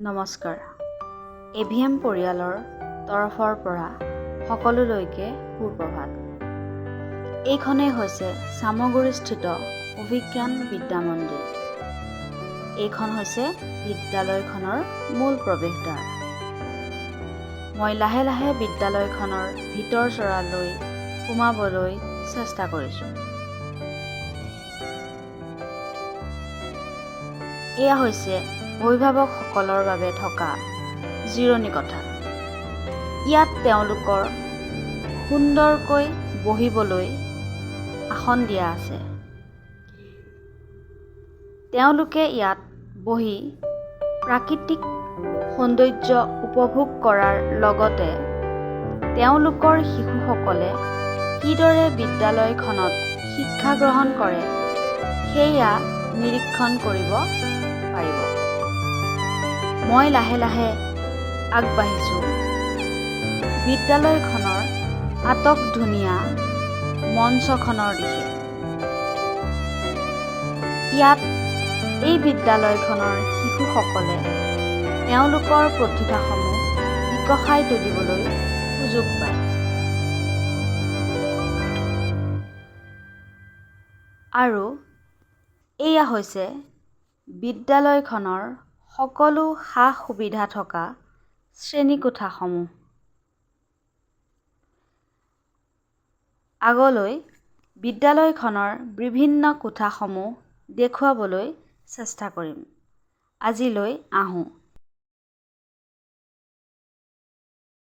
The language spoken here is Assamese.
নমস্কাৰ। AVM পৰিয়ালৰ তৰফৰ পৰা সকলোলৈকে সুপ্ৰভাত। এইখনেই হৈছে চামগুৰিস্থিত অভিজ্ঞান বিদ্যা মন্দিৰ। এইখন হৈছে বিদ্যালয়খনৰ মূল প্ৰৱেশদ্বাৰ। মই লাহে লাহে বিদ্যালয়খনৰ ভিতৰ চৰালৈ সোমাবলৈ চেষ্টা কৰিছোঁ। এয়া হৈছে অভিভাৱকসকলৰ বাবে থকা জিৰণি কোঠা। ইয়াত তেওঁলোকৰ সুন্দৰকৈ বহিবলৈ আসন দিয়া আছে। তেওঁলোকে ইয়াত বহি প্ৰাকৃতিক সৌন্দৰ্য উপভোগ কৰাৰ লগতে তেওঁলোকৰ শিশুসকলে কিদৰে বিদ্যালয়খনত শিক্ষা গ্ৰহণ কৰে সেয়া নিৰীক্ষণ কৰিব পাৰিব। মই লাহে লাহে আগবাঢ়িছোঁ বিদ্যালয়খনৰ আটকধুনীয়া মঞ্চখনৰ দিশে। ইয়াত এই বিদ্যালয়খনৰ শিশুসকলে তেওঁলোকৰ প্ৰতিভাসমূহ বিকশাই তুলিবলৈ সুযোগ পায়। আৰু এয়া হৈছে বিদ্যালয়খনৰ সকলো সা-সুবিধা থকা শ্ৰেণীকোঠাসমূহ। আগলৈ বিদ্যালয়খনৰ বিভিন্ন কোঠাসমূহ দেখুৱাবলৈ চেষ্টা কৰিম। আজিলৈ আহোঁ।